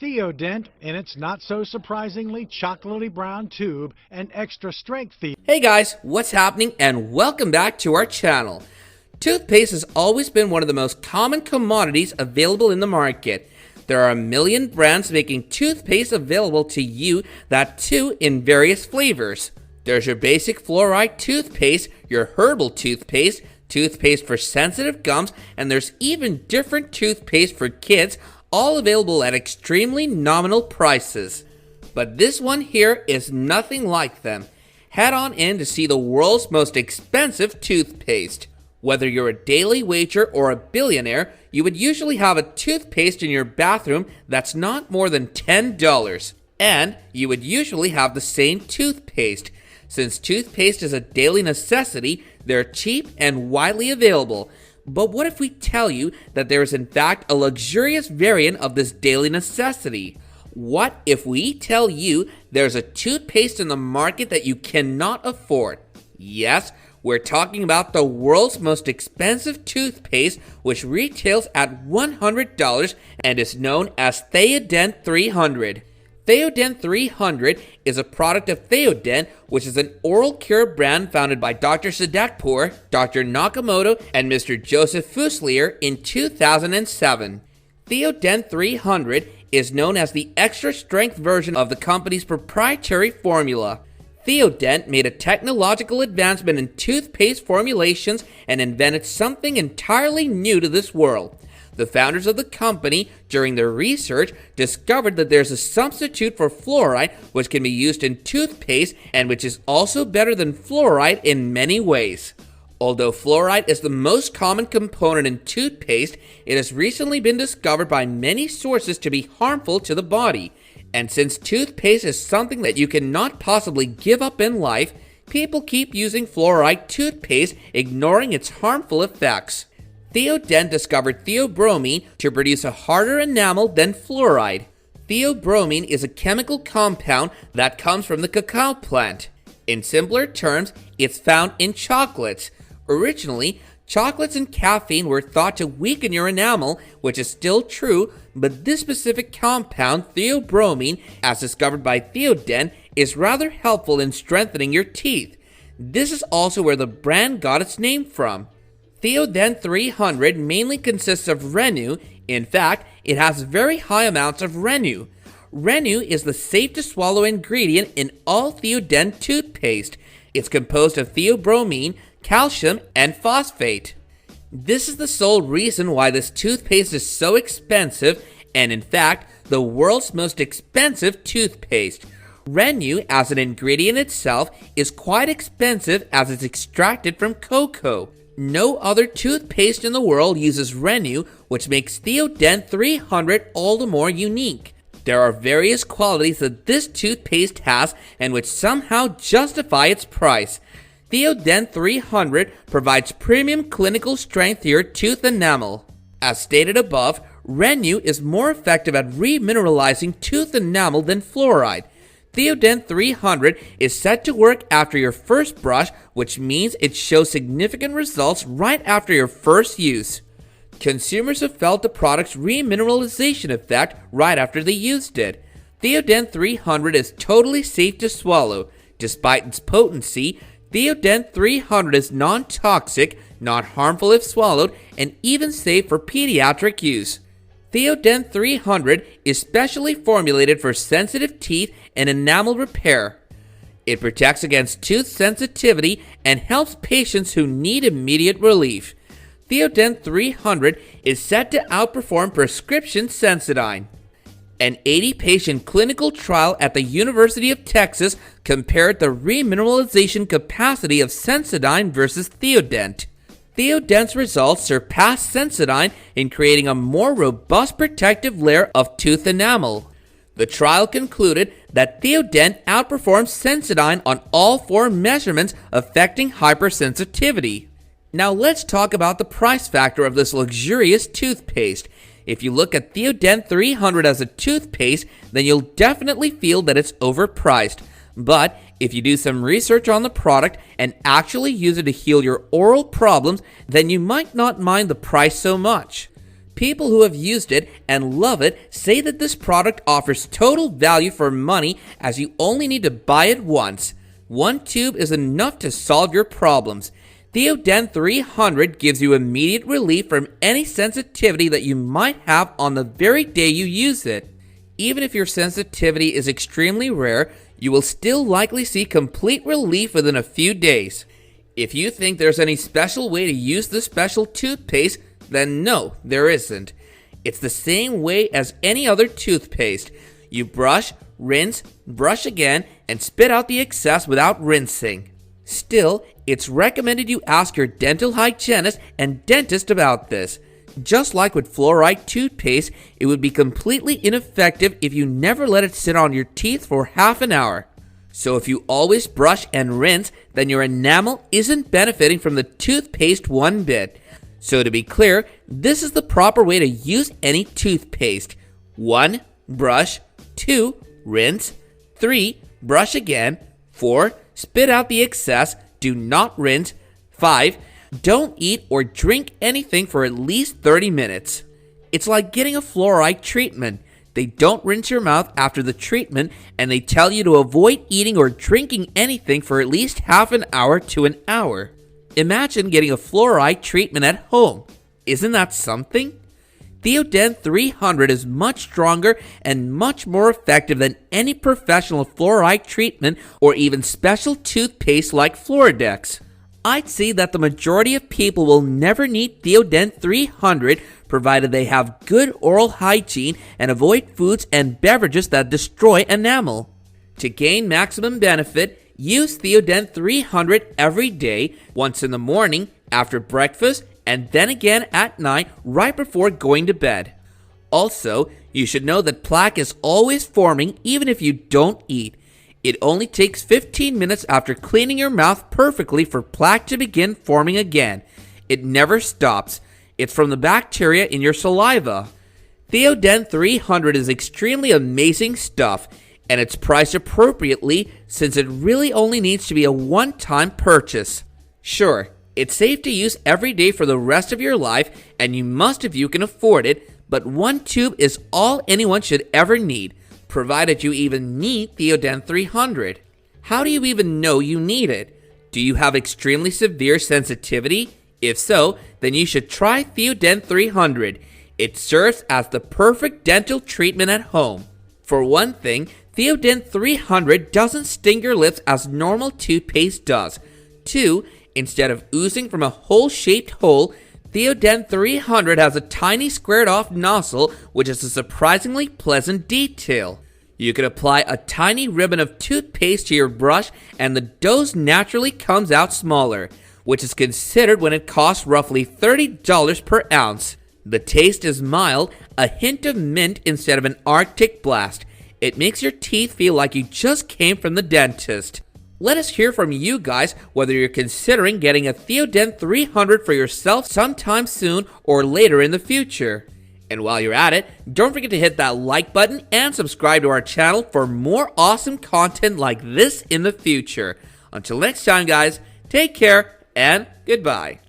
Theodent in its not so surprisingly chocolatey brown tube and extra strength Hey guys, what's happening and welcome back to our channel. Toothpaste has always been one of the most common commodities available in the market. There are a million brands making toothpaste available to you, that too in various flavors. There's your basic fluoride toothpaste, your herbal toothpaste, toothpaste for sensitive gums, and there's even different toothpaste for kids, all available at extremely nominal prices. But this one here is nothing like them. Head on in to see the world's most expensive toothpaste. Whether you're a daily wager or a billionaire, you would usually have a toothpaste in your bathroom that's not more than $10. And you would usually have the same toothpaste. Since toothpaste is a daily necessity, they're cheap and widely available. But what if we tell you that there is in fact a luxurious variant of this daily necessity? What if we tell you there's a toothpaste in the market that you cannot afford? Yes, we're talking about the world's most expensive toothpaste, which retails at $100 and is known as Theodent 300. Theodent 300 is a product of Theodent, which is an oral care brand founded by Dr. Sadekpour, Dr. Nakamoto, and Mr. Joseph Fuselier in 2007. Theodent 300 is known as the extra strength version of the company's proprietary formula. Theodent made a technological advancement in toothpaste formulations and invented something entirely new to this world. The founders of the company, during their research, discovered that there's a substitute for fluoride which can be used in toothpaste and which is also better than fluoride in many ways. Although fluoride is the most common component in toothpaste, it has recently been discovered by many sources to be harmful to the body. And since toothpaste is something that you cannot possibly give up in life, people keep using fluoride toothpaste, ignoring its harmful effects. Theodent discovered theobromine to produce a harder enamel than fluoride. Theobromine is a chemical compound that comes from the cacao plant. In simpler terms, it's found in chocolates. Originally, chocolates and caffeine were thought to weaken your enamel, which is still true, but this specific compound, theobromine, as discovered by Theodent, is rather helpful in strengthening your teeth. This is also where the brand got its name from. Theodent 300 mainly consists of Renu. In fact, it has very high amounts of Renu. Renu is the safe-to-swallow ingredient in all Theodent toothpaste. It's composed of theobromine, calcium, and phosphate. This is the sole reason why this toothpaste is so expensive, and in fact, the world's most expensive toothpaste. Renu, as an ingredient itself, is quite expensive as it's extracted from cocoa. No other toothpaste in the world uses Renu, which makes Theodent 300 all the more unique. There are various qualities that this toothpaste has and which somehow justify its price. Theodent 300 provides premium clinical strength to your tooth enamel. As stated above, Renu is more effective at remineralizing tooth enamel than fluoride. Theodent 300 is set to work after your first brush, which means it shows significant results right after your first use. Consumers have felt the product's remineralization effect right after they used it. Theodent 300 is totally safe to swallow. Despite its potency, Theodent 300 is non-toxic, not harmful if swallowed, and even safe for pediatric use. Theodent 300 is specially formulated for sensitive teeth and enamel repair. It protects against tooth sensitivity and helps patients who need immediate relief. Theodent 300 is set to outperform prescription Sensodyne. An 80-patient clinical trial at the University of Texas compared the remineralization capacity of Sensodyne versus Theodent. Theodent's results surpassed Sensodyne in creating a more robust protective layer of tooth enamel. The trial concluded that Theodent outperforms Sensodyne on all 4 measurements affecting hypersensitivity. Now let's talk about the price factor of this luxurious toothpaste. If you look at Theodent 300 as a toothpaste, then you'll definitely feel that it's overpriced. But if you do some research on the product and actually use it to heal your oral problems, then you might not mind the price so much. People who have used it and love it say that this product offers total value for money as you only need to buy it once. One tube is enough to solve your problems. Theodent 300 gives you immediate relief from any sensitivity that you might have on the very day you use it. Even if your sensitivity is extremely rare, you will still likely see complete relief within a few days. If you think there's any special way to use this special toothpaste, then no, there isn't. It's the same way as any other toothpaste. You brush, rinse, brush again, and spit out the excess without rinsing. Still, it's recommended you ask your dental hygienist and dentist about this. Just like with fluoride toothpaste, it would be completely ineffective if you never let it sit on your teeth for half an hour. So if you always brush and rinse, then your enamel isn't benefiting from the toothpaste one bit. So to be clear, this is the proper way to use any toothpaste. 1. Brush. 2. Rinse. 3. Brush again. 4. Spit out the excess. Do not rinse. 5. Don't eat or drink anything for at least 30 minutes. It's like getting a fluoride treatment. They don't rinse your mouth after the treatment, and they tell you to avoid eating or drinking anything for at least half an hour to an hour. Imagine getting a fluoride treatment at home. Isn't that something? Theodent 300 is much stronger and much more effective than any professional fluoride treatment or even special toothpaste like Floradex. I'd say that the majority of people will never need Theodent 300 provided they have good oral hygiene and avoid foods and beverages that destroy enamel. To gain maximum benefit, use Theodent 300 every day, once in the morning, after breakfast, and then again at night right before going to bed. Also, you should know that plaque is always forming even if you don't eat. It only takes 15 minutes after cleaning your mouth perfectly for plaque to begin forming again. It never stops. It's from the bacteria in your saliva. Theodent 300 is extremely amazing stuff, and it's priced appropriately since it really only needs to be a one-time purchase. Sure, it's safe to use every day for the rest of your life, and you must if you can afford it, but one tube is all anyone should ever need, provided you even need Theodent 300. How do you even know you need it? Do you have extremely severe sensitivity? If so, then you should try Theodent 300. It serves as the perfect dental treatment at home. For one thing, Theodent 300 doesn't sting your lips as normal toothpaste does. 2. Instead of oozing from a hole-shaped hole, Theodent 300 has a tiny squared-off nozzle, which is a surprisingly pleasant detail. You can apply a tiny ribbon of toothpaste to your brush and the dose naturally comes out smaller, which is considered when it costs roughly $30 per ounce. The taste is mild, a hint of mint instead of an Arctic blast. It makes your teeth feel like you just came from the dentist. Let us hear from you guys whether you're considering getting a Theodent 300 for yourself sometime soon or later in the future. And while you're at it, don't forget to hit that like button and subscribe to our channel for more awesome content like this in the future. Until next time guys, take care and goodbye.